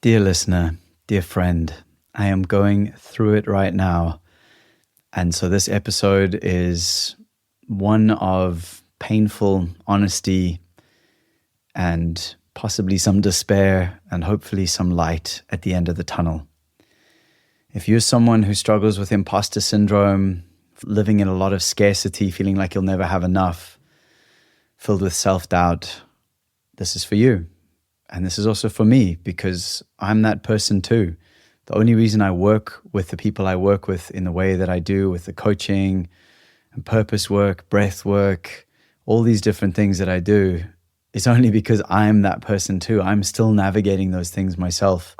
Dear listener, dear friend, I am going through it right now. And so this episode is one of painful honesty and possibly some despair and hopefully some light at the end of the tunnel. If you're someone who struggles with imposter syndrome, living in a lot of scarcity, feeling like you'll never have enough, filled with self-doubt, this is for you. And this is also for me because I'm that person too. The only reason I work with the people I work with in the way that I do with the coaching and purpose work, breath work, all these different things that I do is only because I'm that person too. I'm still navigating those things myself.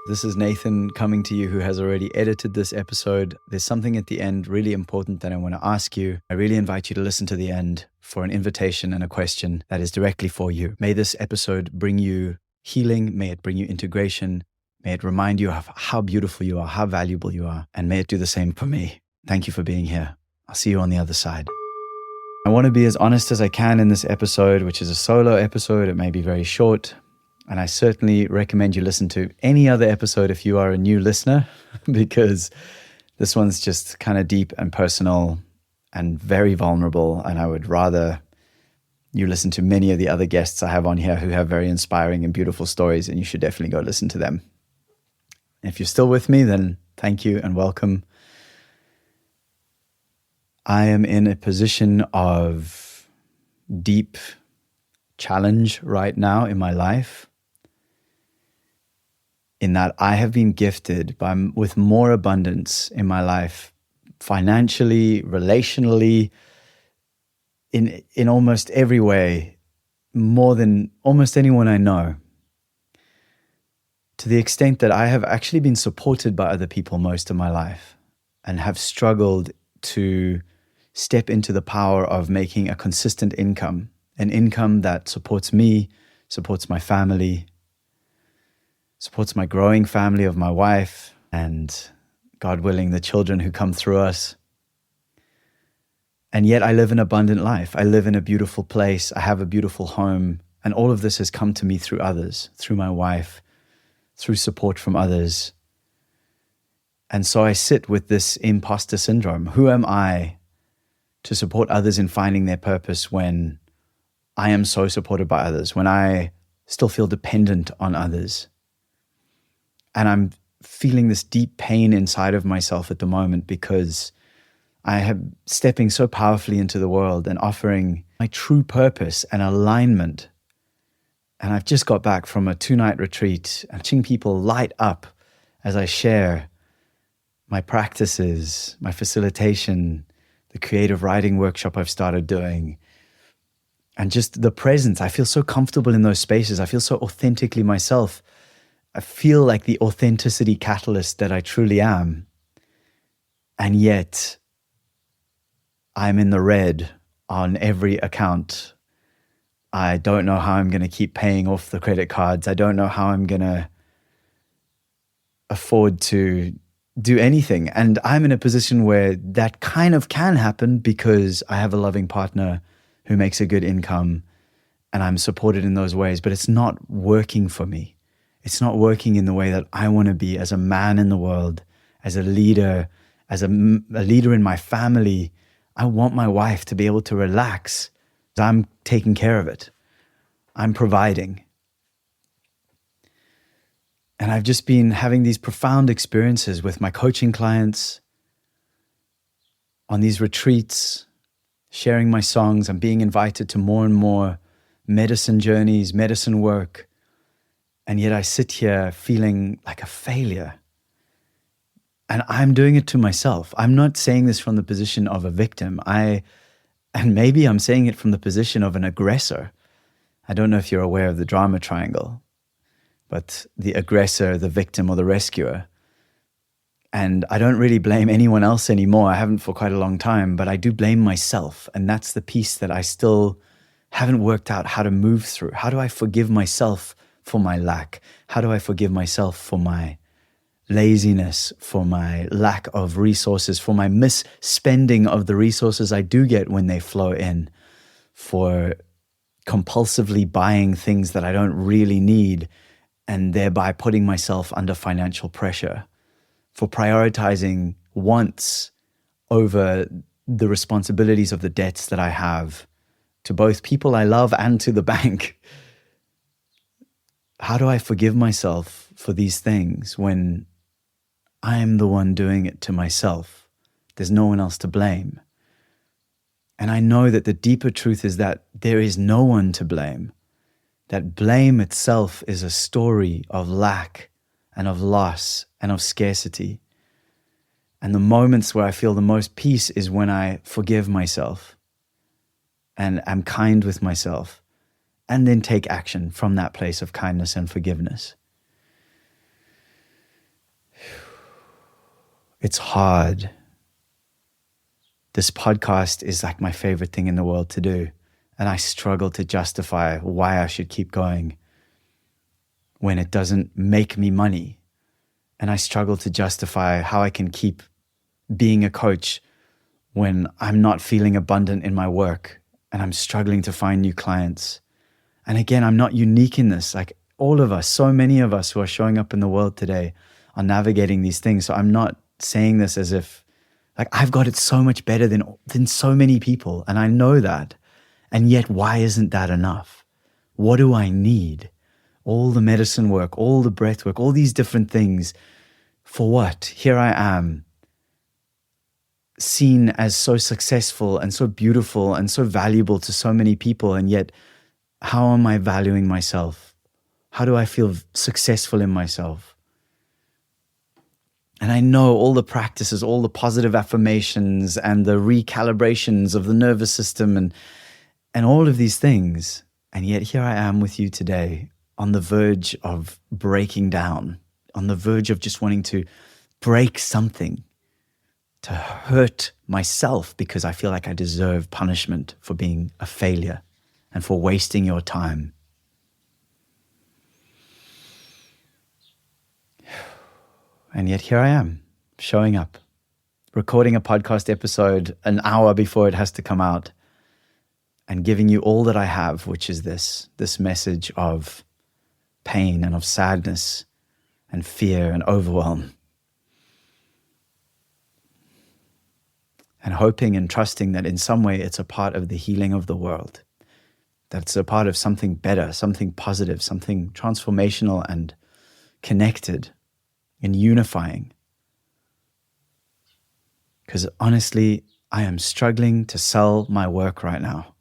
This is Nathan coming to you who has already edited this episode. There's something at the end really important that I want to ask you. I really invite you to listen to the end for an invitation and a question that is directly for you. May this episode bring you healing. May it bring you integration. May it remind you of how beautiful you are, how valuable you are, and may it do the same for me. Thank you for being here. I'll see you on the other side. I want to be as honest as I can in this episode, which is a solo episode. It may be very short. And I certainly recommend you listen to any other episode if you are a new listener, because this one's just kind of deep and personal and very vulnerable. And I would rather you listen to many of the other guests I have on here who have very inspiring and beautiful stories, and you should definitely go listen to them. If you're still with me, then thank you and welcome. I am in a position of deep challenge right now in my life, in that I have been gifted with more abundance in my life, financially, relationally, in almost every way, more than almost anyone I know, to the extent that I have actually been supported by other people most of my life and have struggled to step into the power of making a consistent income, an income that supports me, supports my family, supports my growing family of my wife, and God willing, the children who come through us. And yet I live an abundant life. I live in a beautiful place. I have a beautiful home. And all of this has come to me through others, through my wife, through support from others. And so I sit with this imposter syndrome. Who am I to support others in finding their purpose when I am so supported by others, when I still feel dependent on others? And I'm feeling this deep pain inside of myself at the moment because I am stepping so powerfully into the world and offering my true purpose and alignment. And I've just got back from a 2-night retreat and watching people light up as I share my practices, my facilitation, the creative writing workshop I've started doing, and just the presence. I feel so comfortable in those spaces. I feel so authentically myself. I feel like the authenticity catalyst that I truly am. And yet I'm in the red on every account. I don't know how I'm going to keep paying off the credit cards. I don't know how I'm going to afford to do anything. And I'm in a position where that kind of can happen because I have a loving partner who makes a good income and I'm supported in those ways, but it's not working for me. It's not working in the way that I want to be as a man in the world, as a leader, as a leader in my family. I want my wife to be able to relax. I'm taking care of it. I'm providing. And I've just been having these profound experiences with my coaching clients, on these retreats, sharing my songs. I'm being invited to more and more medicine journeys, medicine work. And yet I sit here feeling like a failure. And I'm doing it to myself. I'm not saying this from the position of a victim. And maybe I'm saying it from the position of an aggressor. I don't know if you're aware of the drama triangle, but the aggressor, the victim, or the rescuer. And I don't really blame anyone else anymore. I haven't for quite a long time, but I do blame myself. And that's the piece that I still haven't worked out how to move through. How do I forgive myself for my lack? How do I forgive myself for my laziness, for my lack of resources, for my misspending of the resources I do get when they flow in, for compulsively buying things that I don't really need and thereby putting myself under financial pressure for prioritizing wants over the responsibilities of the debts that I have to both people I love and to the bank. How do I forgive myself for these things when I am the one doing it to myself? There's no one else to blame. And I know that the deeper truth is that there is no one to blame. That blame itself is a story of lack and of loss and of scarcity. And the moments where I feel the most peace is when I forgive myself and am kind with myself, and then take action from that place of kindness and forgiveness. It's hard. This podcast is like my favorite thing in the world to do. And I struggle to justify why I should keep going when it doesn't make me money. And I struggle to justify how I can keep being a coach when I'm not feeling abundant in my work and I'm struggling to find new clients. And again, I'm not unique in this. Like all of us, so many of us who are showing up in the world today are navigating these things. So I'm not saying this as if like I've got it so much better than so many people. And I know that. And yet, why isn't that enough? What do I need? All the medicine work, all the breath work, all these different things. For what? Here I am, seen as so successful and so beautiful and so valuable to so many people. And yet, how am I valuing myself? How do I feel successful in myself? And I know all the practices, all the positive affirmations and the recalibrations of the nervous system and all of these things. And yet here I am with you today on the verge of breaking down, on the verge of just wanting to break something, to hurt myself because I feel like I deserve punishment for being a failure and for wasting your time. And yet here I am, showing up, recording a podcast episode an hour before it has to come out and giving you all that I have, which is this message of pain and of sadness and fear and overwhelm. And hoping and trusting that in some way it's a part of the healing of the world, that it's a part of something better, something positive, something transformational and connected and unifying. Because honestly, I am struggling to sell my work right now.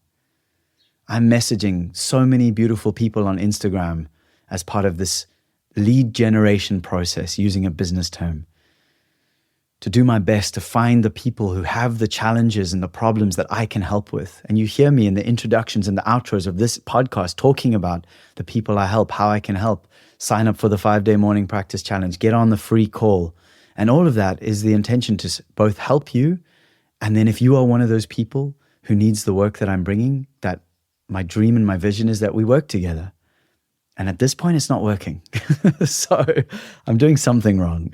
I'm messaging so many beautiful people on Instagram as part of this lead generation process, using a business term, to do my best to find the people who have the challenges and the problems that I can help with. And you hear me in the introductions and the outros of this podcast talking about the people I help, how I can help. Sign up for the 5-day morning practice challenge, get on the free call. And all of that is the intention to both help you. And then if you are one of those people who needs the work that I'm bringing, that my dream and my vision is that we work together. And at this point, it's not working. So I'm doing something wrong.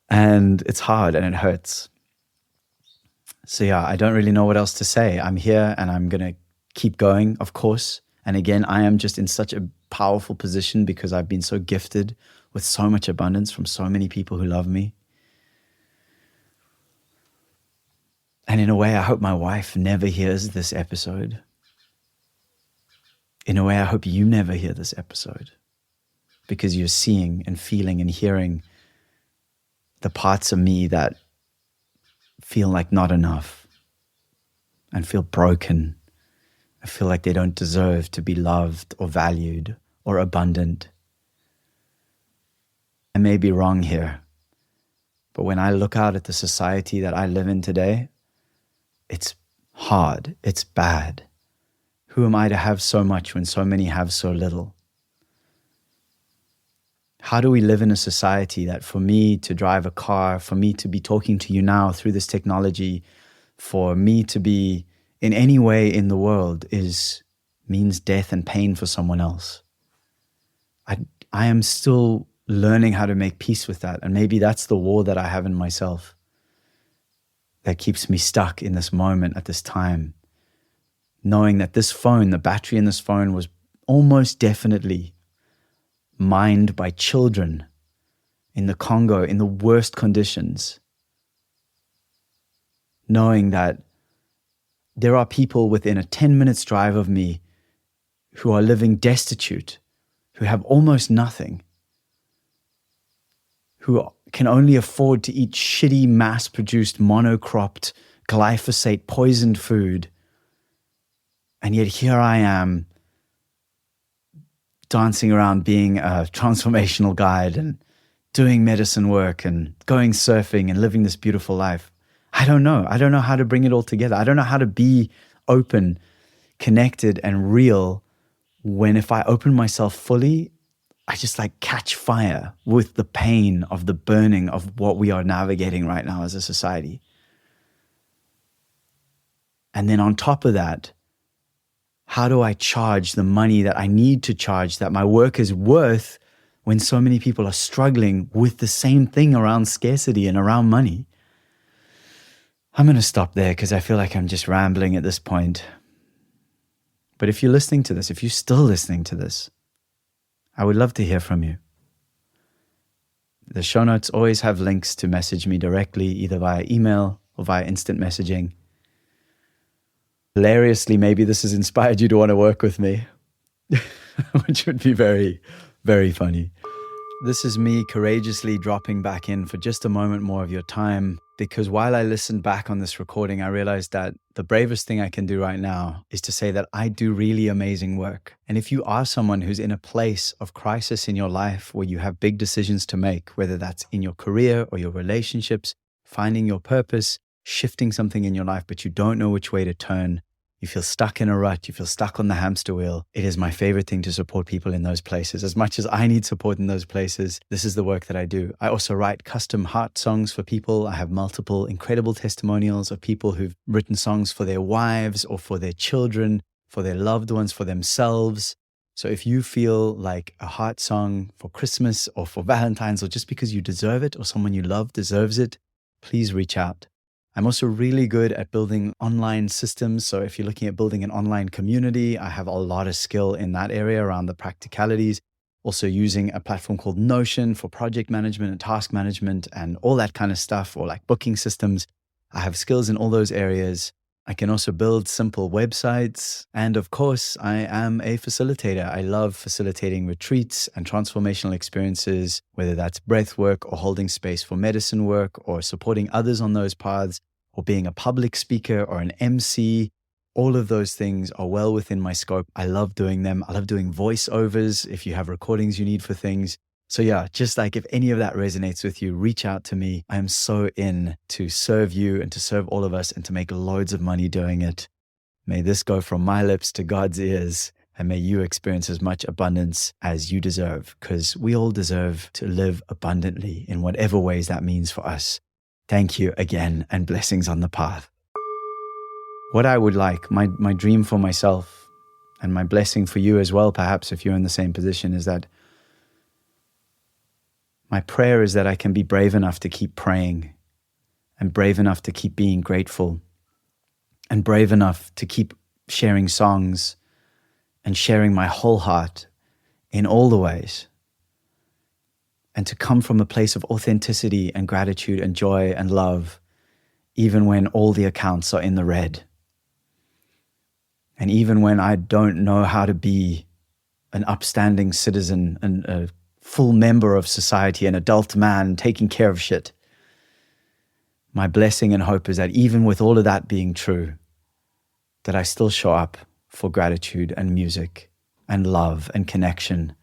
And it's hard and it hurts. So yeah, I don't really know what else to say. I'm here and I'm going to keep going, of course. And again, I am just in such a powerful position because I've been so gifted with so much abundance from so many people who love me. And in a way, I hope my wife never hears this episode. In a way, I hope you never hear this episode because you're seeing and feeling and hearing the parts of me that feel like not enough and feel broken. I feel like they don't deserve to be loved or valued or abundant. I may be wrong here, but when I look out at the society that I live in today, it's hard, it's bad. Who am I to have so much when so many have so little? How do we live in a society that for me to drive a car, for me to be talking to you now through this technology, for me to be in any way in the world means death and pain for someone else? I am still learning how to make peace with that. And maybe that's the war that I have in myself that keeps me stuck in this moment at this time. Knowing that this phone, the battery in this phone was almost definitely mined by children in the Congo in the worst conditions, knowing that there are people within a 10 minutes drive of me who are living destitute, who have almost nothing, who can only afford to eat shitty, mass-produced, monocropped, glyphosate poisoned food. And yet here I am dancing around being a transformational guide and doing medicine work and going surfing and living this beautiful life. I don't know. I don't know how to bring it all together. I don't know how to be open, connected, and real when if I open myself fully, I just like catch fire with the pain of the burning of what we are navigating right now as a society. And then on top of that, how do I charge the money that I need to charge that my work is worth when so many people are struggling with the same thing around scarcity and around money? I'm going to stop there because I feel like I'm just rambling at this point. But if you're listening to this, if you're still listening to this, I would love to hear from you. The show notes always have links to message me directly, either via email or via instant messaging. Hilariously, maybe this has inspired you to want to work with me, which would be very, very funny. This is me courageously dropping back in for just a moment more of your time, because while I listened back on this recording, I realized that the bravest thing I can do right now is to say that I do really amazing work. And if you are someone who's in a place of crisis in your life where you have big decisions to make, whether that's in your career or your relationships, finding your purpose, shifting something in your life, but you don't know which way to turn, you feel stuck in a rut, you feel stuck on the hamster wheel, it is my favorite thing to support people in those places. As much as I need support in those places, this is the work that I do. I also write custom heart songs for people. I have multiple incredible testimonials of people who've written songs for their wives or for their children, for their loved ones, for themselves. So if you feel like a heart song for Christmas or for Valentine's, or just because you deserve it or someone you love deserves it, please reach out. I'm also really good at building online systems. So if you're looking at building an online community, I have a lot of skill in that area around the practicalities. Also using a platform called Notion for project management and task management and all that kind of stuff, or like booking systems. I have skills in all those areas. I can also build simple websites. And of course, I am a facilitator. I love facilitating retreats and transformational experiences, whether that's breath work or holding space for medicine work or supporting others on those paths or being a public speaker or an MC. All of those things are well within my scope. I love doing them. I love doing voiceovers if you have recordings you need for things. So yeah, just like if any of that resonates with you, reach out to me. I am so in to serve you and to serve all of us and to make loads of money doing it. May this go from my lips to God's ears, and may you experience as much abundance as you deserve, because we all deserve to live abundantly in whatever ways that means for us. Thank you again, and blessings on the path. What I would like, my dream for myself, and my blessing for you as well, perhaps if you're in the same position, is that my prayer is that I can be brave enough to keep praying, and brave enough to keep being grateful, and brave enough to keep sharing songs and sharing my whole heart in all the ways, and to come from a place of authenticity and gratitude and joy and love, even when all the accounts are in the red. And even when I don't know how to be an upstanding citizen and a full member of society, an adult man taking care of shit. My blessing and hope is that even with all of that being true, that I still show up for gratitude and music and love and connection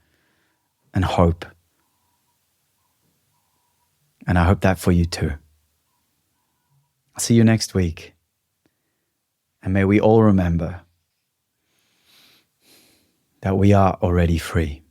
and hope. And I hope that for you too. I'll see you next week. And may we all remember that we are already free.